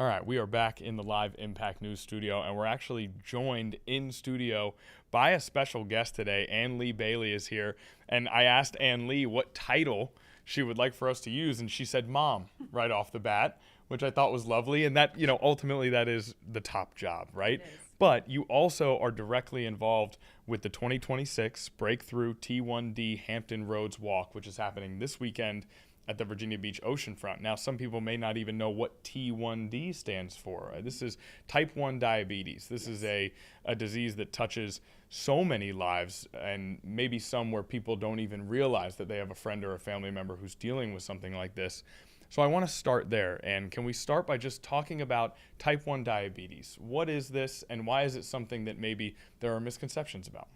All right, we are back in the live Impact News studio, and we're actually joined in studio by a special guest today. Leigh Bailey is here, and I asked Leigh what title she would like for us to use, and she said "Mom" right off the bat, which I thought was lovely. And that, ultimately that is the top job, right? It is. But you also are directly involved with the 2026 Breakthrough T1D Hampton Roads Walk, which is happening this weekend at the Virginia Beach Oceanfront. Now, some people may not even know what T1D stands for. This is type 1 diabetes. This is a disease that touches so many lives, and maybe some where people don't even realize that they have a friend or a family member who's dealing with something like this. So I want to start there. And can we start by just talking about type 1 diabetes? What is this, and why is it something that maybe there are misconceptions about?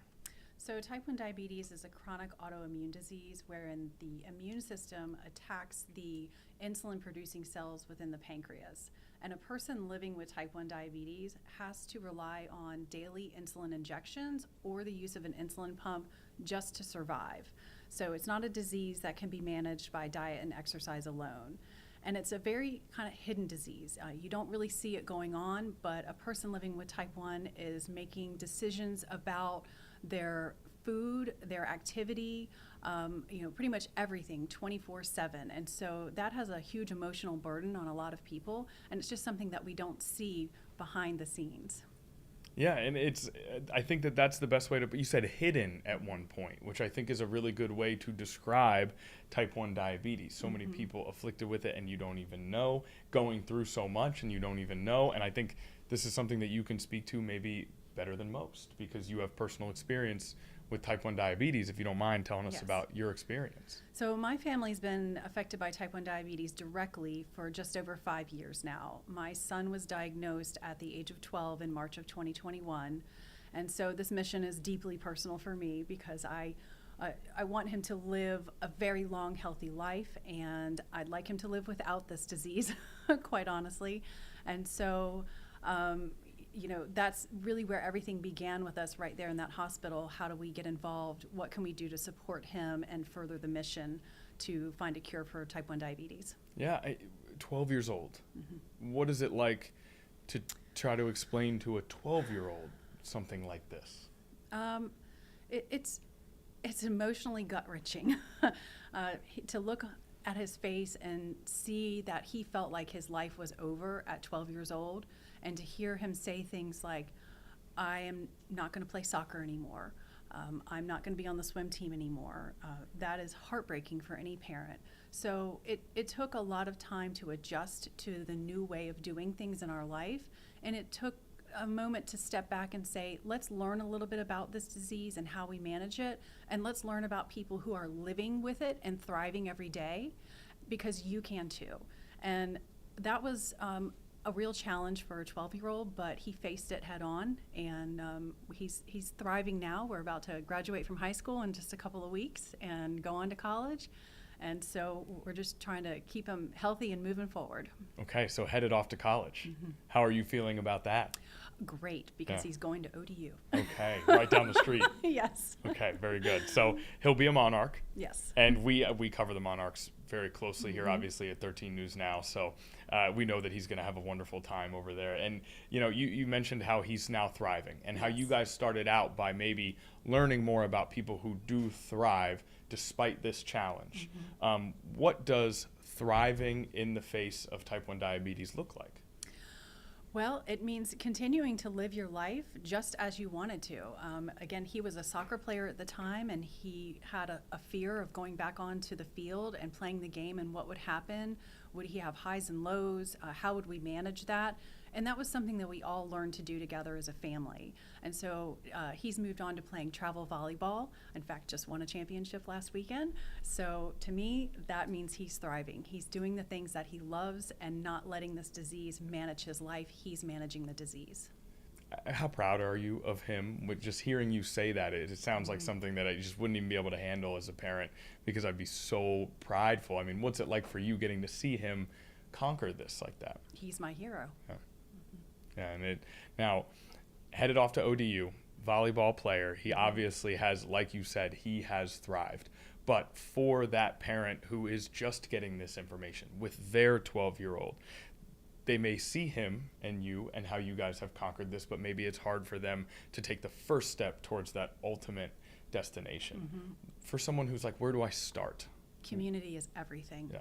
So type 1 diabetes is a chronic autoimmune disease wherein the immune system attacks the insulin-producing cells within the pancreas. And a person living with type 1 diabetes has to rely on daily insulin injections or the use of an insulin pump just to survive. So it's not a disease that can be managed by diet and exercise alone. And it's a very kind of hidden disease. You don't really see it going on, but a person living with type 1 is making decisions about their food, their activity, pretty much everything 24/7. And so that has a huge emotional burden on a lot of people, and it's just something that we don't see behind the scenes. Yeah, and I think that's the best way to, you said hidden at one point, which I think is a really good way to describe type 1 diabetes. So many people afflicted with it and you don't even know, going through so much and you don't even know. And I think this is something that you can speak to maybe better than most because you have personal experience with type 1 diabetes, if you don't mind telling us Yes. about your experience. So my family's been affected by type 1 diabetes directly for just over 5 years now. My son was diagnosed at the age of 12 in March of 2021. And so this mission is deeply personal for me because I want him to live a very long, healthy life, and I'd like him to live without this disease, quite honestly. And so, that's really where everything began with us right there in that hospital. How do we get involved? What can we do to support him and further the mission to find a cure for type 1 diabetes? Yeah, 12 years old. What is it like to try to explain to a 12-year-old something like this? It's emotionally gut-wrenching to look at his face and see that he felt like his life was over at 12 years old, and to hear him say things like, I am not going to play soccer anymore. I'm not going to be on the swim team anymore. That is heartbreaking for any parent. So it took a lot of time to adjust to the new way of doing things in our life, and it took a moment to step back and say, let's learn a little bit about this disease and how we manage it, and let's learn about people who are living with it and thriving every day, because you can too. And that was a real challenge for a 12-year-old, but he faced it head on, and he's thriving now. We're about to graduate from high school in just a couple of weeks and go on to college. And so we're just trying to keep him healthy and moving forward. Okay, so headed off to college. How are you feeling about that? Great, because he's going to ODU. Okay, right down the street. Yes. Okay, very good. So he'll be a Monarch. Yes. And we cover the Monarchs very closely here, obviously, at 13 News Now. So we know that he's going to have a wonderful time over there. And, you mentioned how he's now thriving and how you guys started out by maybe learning more about people who do thrive despite this challenge. What does thriving in the face of type 1 diabetes look like? Well, it means continuing to live your life just as you wanted to. Again, he was a soccer player at the time, and he had a fear of going back onto the field and playing the game, and what would happen. Would he have highs and lows? How would we manage that? And that was something that we all learned to do together as a family. And so he's moved on to playing travel volleyball. In fact, just won a championship last weekend. So to me, that means he's thriving. He's doing the things that he loves and not letting this disease manage his life. He's managing the disease. How proud are you of him? With just hearing you say that, it sounds like something that I just wouldn't even be able to handle as a parent, because I'd be so prideful. I mean, what's it like for you getting to see him conquer this like that? He's my hero. Yeah. Yeah, and now headed off to ODU, volleyball player. He obviously has, like you said, he has thrived. But for that parent who is just getting this information with their 12-year-old, they may see him and you and how you guys have conquered this, but maybe it's hard for them to take the first step towards that ultimate destination. For someone who's like, where do I start? Community is everything. Yeah.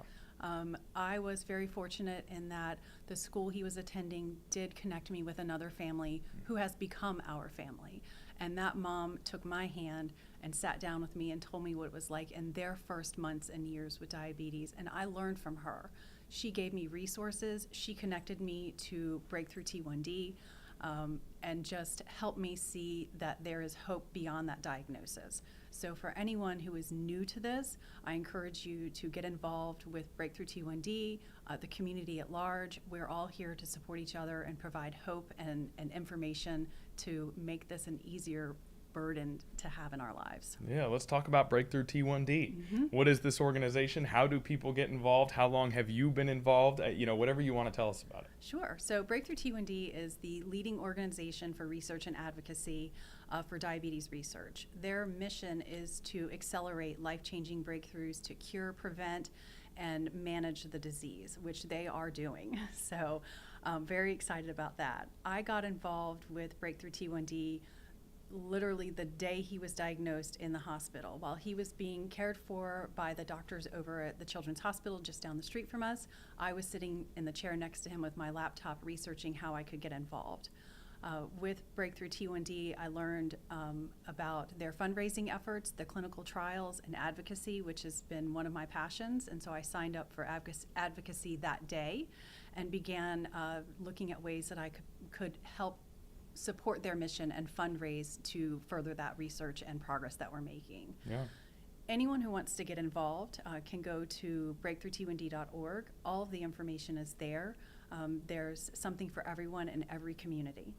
I was very fortunate in that the school he was attending did connect me with another family who has become our family. And that mom took my hand and sat down with me and told me what it was like in their first months and years with diabetes. And I learned from her. She gave me resources. She connected me to Breakthrough T1D, and just helped me see that there is hope beyond that diagnosis. So for anyone who is new to this, I encourage you to get involved with Breakthrough T1D, the community at large. We're all here to support each other and provide hope and information to make this an easier burden to have in our lives. Yeah, let's talk about Breakthrough T1D. What is this organization? How do people get involved? How long have you been involved? Whatever you want to tell us about it. Sure. So Breakthrough T1D is the leading organization for research and advocacy for diabetes research. Their mission is to accelerate life-changing breakthroughs to cure, prevent, and manage the disease, which they are doing. So I'm very excited about that. I got involved with Breakthrough T1D literally the day he was diagnosed in the hospital. While he was being cared for by the doctors over at the Children's Hospital just down the street from us, I was sitting in the chair next to him with my laptop researching how I could get involved. With Breakthrough T1D, I learned about their fundraising efforts, the clinical trials, and advocacy, which has been one of my passions. And so I signed up for advocacy that day and began looking at ways that I could help support their mission and fundraise to further that research and progress that we're making. Yeah. Anyone who wants to get involved can go to breakthrough-t1d.org. All of the information is there. There's something for everyone in every community.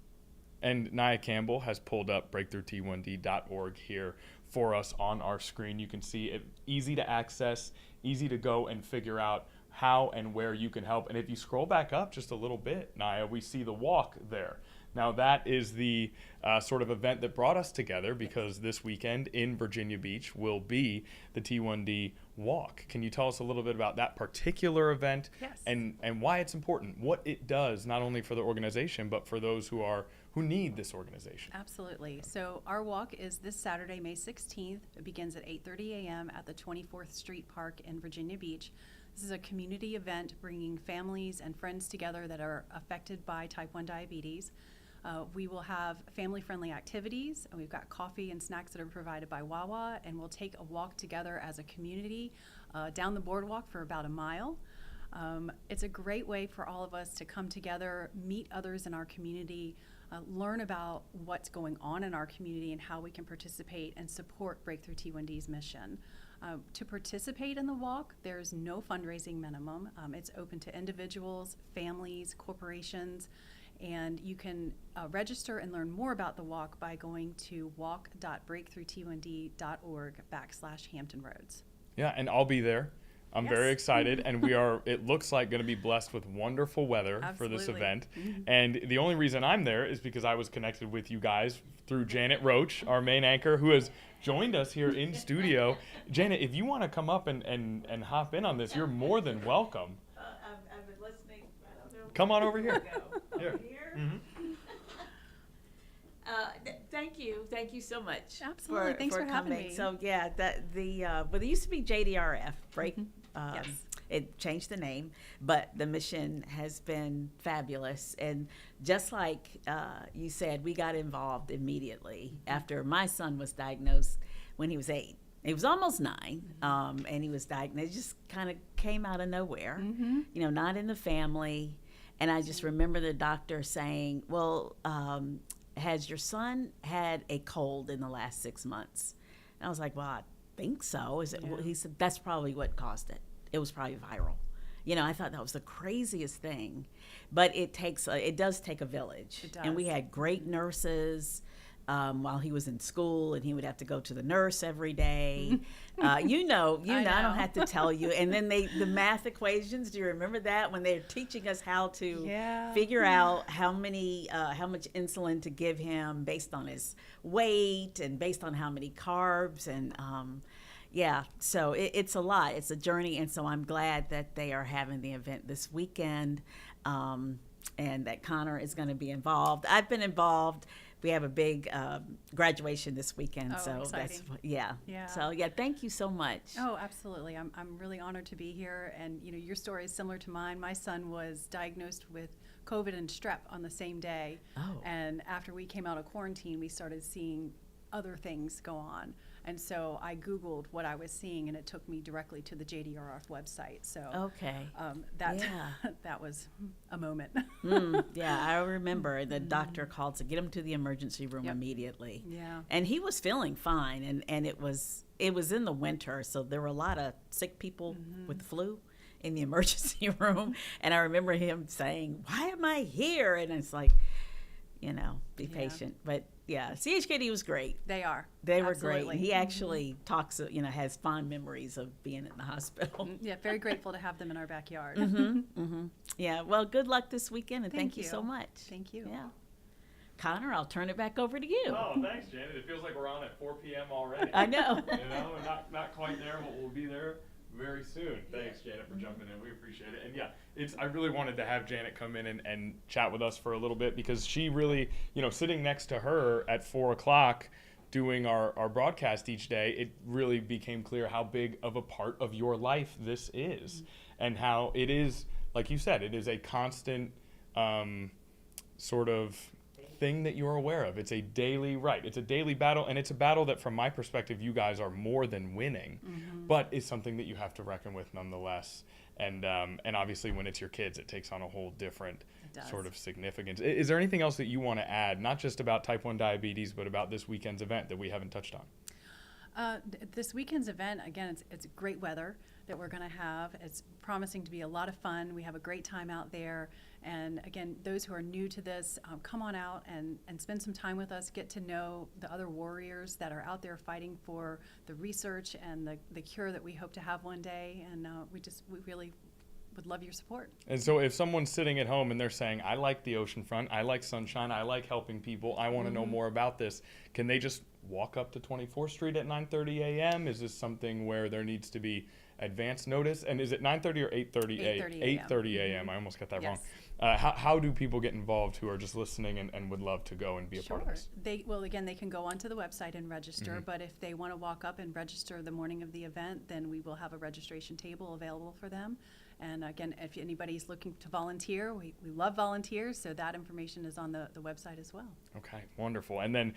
And Nia Campbell has pulled up breakthrough-t1d.org here for us on our screen. You can see it, easy to access, easy to go and figure out how and where you can help. And if you scroll back up just a little bit, Nia, we see the walk there. Now that is the sort of event that brought us together, because this weekend in Virginia Beach will be the T1D Walk. Can you tell us a little bit about that particular event? Yes. and why it's important, what it does, not only for the organization, but for those who need this organization? Absolutely. So our walk is this Saturday, May 16th. It begins at 8:30 a.m. at the 24th Street Park in Virginia Beach. This is a community event bringing families and friends together that are affected by type 1 diabetes. We will have family-friendly activities, and we've got coffee and snacks that are provided by Wawa, and we'll take a walk together as a community down the boardwalk for about a mile. It's a great way for all of us to come together, meet others in our community, learn about what's going on in our community and how we can participate and support Breakthrough T1D's mission. To participate in the walk, there's no fundraising minimum. It's open to individuals, families, corporations, and you can register and learn more about the walk by going to walk.breakthrough-t1d.org/Hampton Roads. Yeah, and I'll be there. I'm Yes. very excited, and we are, it looks like, going to be blessed with wonderful weather for this Absolutely. event. And the only reason I'm there is because I was connected with you guys through Janet Roach, our main anchor, who has joined us here in studio. Janet, if you want to come up and hop in on this, you're more than welcome. I've been listening. I don't know. Come on over here. Here. Here. Mhm. Thank you so much. Absolutely. Thanks for having coming. me. So yeah, well, it used to be JDRF, right? Yes. It changed the name, but the mission has been fabulous. And just like you said, we got involved immediately after my son was diagnosed when he was 8. He was almost 9, and he was diagnosed. It just kind of came out of nowhere, not in the family. And I just remember the doctor saying, well, has your son had a cold in the last 6 months? And I was like, well, I think so. Well, he said, that's probably what caused it. It was probably viral. I thought that was the craziest thing. But it does take a village. It does. And we had great nurses while he was in school, and he would have to go to the nurse every day. I know, I don't have to tell you. And then the math equations, do you remember that? When they're teaching us how to figure out how much insulin to give him based on his weight and based on how many carbs. And so it's a lot. It's a journey. And so I'm glad that they are having the event this weekend. and that Connor is going to be involved. I've been involved. We have a big graduation this weekend, Oh, so exciting. yeah. Yeah. So thank you so much. Oh, absolutely. I'm really honored to be here. And, your story is similar to mine. My son was diagnosed with COVID and strep on the same day. Oh. And after we came out of quarantine, we started seeing other things go on. And so I Googled what I was seeing, and it took me directly to the JDRF website. So Okay. that, Yeah. that was a moment. Yeah, I remember the doctor called to get him to the emergency room Yep. immediately. Yeah. And he was feeling fine, and it was in the winter, so there were a lot of sick people with the flu in the emergency room. And I remember him saying, "Why am I here?" And it's like, be Yeah. patient. But yeah, CHKD was great. They are. They were Absolutely. great. He actually talks, has fond memories of being in the hospital. Yeah, very grateful to have them in our backyard. Yeah, well, good luck this weekend, and thank you so you. much. Thank you. Yeah. Connor, I'll turn it back over to you. Oh, thanks, Janet. It feels like we're on at 4 p.m. already. I know. Not quite there, but we'll be there very soon. Thanks, Janet, for jumping in. We appreciate it. And yeah, I really wanted to have Janet come in and chat with us for a little bit, because she really, sitting next to her at 4 o'clock doing our broadcast each day, it really became clear how big of a part of your life this is, and how it is, like you said, it is a constant sort of thing that you're aware of. It's a daily It's a daily battle, and it's a battle that, from my perspective, you guys are more than winning, but it's something that you have to reckon with nonetheless. And obviously, when it's your kids, it takes on a whole different does. sort of significance. Is there anything else that you want to add, not just about type 1 diabetes, but about this weekend's event that we haven't touched on? This weekend's event, again, it's great weather that we're going to have. It's promising to be a lot of fun. We have a great time out there. And again, those who are new to this, come on out and spend some time with us, get to know the other warriors that are out there fighting for the research and the cure that we hope to have one day. And we really would love your support. And so if someone's sitting at home and they're saying, I like the oceanfront, I like sunshine, I like helping people, I want to know more about this, can they just walk up to 24th Street at 9:30 a.m.? Is this something where there needs to be advance notice? And is it 9:30 or 8:30 a.m.? 8:30 a.m. 8:30 a.m. I almost got that Yes. wrong. How do people get involved who are just listening and would love to go and be a part of this? They can go onto the website and register, but if they want to walk up and register the morning of the event, then we will have a registration table available for them. And again, if anybody's looking to volunteer, we love volunteers, so that information is on the website as well. Okay, wonderful. And then,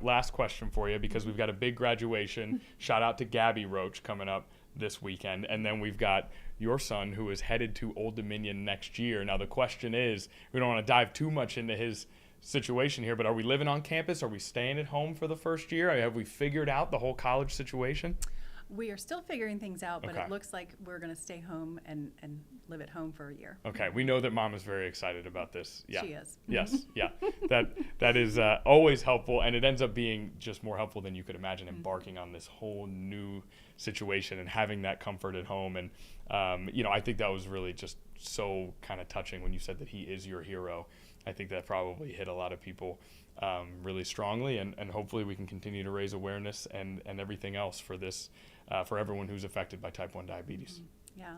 last question for you, because we've got a big graduation. Shout out to Gabby Roach coming up this weekend. And then we've got your son, who is headed to Old Dominion next year. Now, the question is, we don't want to dive too much into his situation here, but are we living on campus? Are we staying at home for the first year? Have we figured out the whole college situation? We are still figuring things out, but Okay. it looks like we're going to stay home and live at home for a year. Okay, we know that Mom is very excited about this. Yeah. She is. Yes, yeah. That is always helpful, and it ends up being just more helpful than you could imagine, embarking on this whole new situation and having that comfort at home. And I think that was really just so kind of touching when you said that he is your hero. I think that probably hit a lot of people really strongly, and hopefully we can continue to raise awareness and everything else for this, for everyone who's affected by type 1 diabetes. Yeah.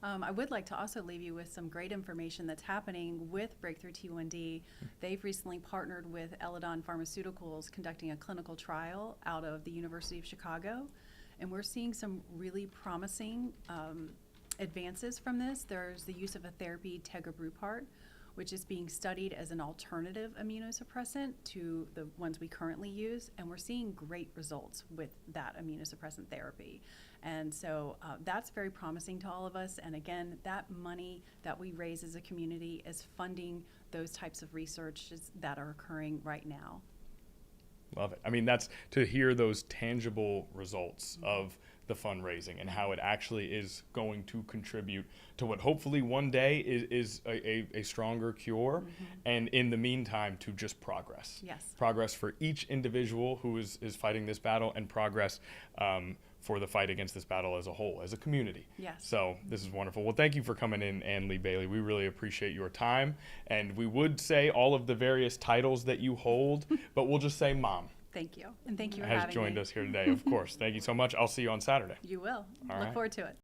I would like to also leave you with some great information that's happening with Breakthrough T1D. They've recently partnered with Eledon Pharmaceuticals, conducting a clinical trial out of the University of Chicago. And we're seeing some really promising advances from this. There's the use of a therapy, tegoprubart, which is being studied as an alternative immunosuppressant to the ones we currently use, and we're seeing great results with that immunosuppressant therapy. And so that's very promising to all of us, and again, that money that we raise as a community is funding those types of researches that are occurring right now. Love it. I mean, that's to hear those tangible results of the fundraising and how it actually is going to contribute to what hopefully one day is a stronger cure, and in the meantime to just progress. Yes. Progress for each individual who is fighting this battle, and progress for the fight against this battle as a whole, as a community. Yes. So this is wonderful. Well, thank you for coming in, Leigh Bailey. We really appreciate your time, and we would say all of the various titles that you hold, but we'll just say Mom Thank you, and thank you for has having joined me. us here today. Of course. Thank you so much. I'll see you on Saturday. You will. All Look right. forward to it.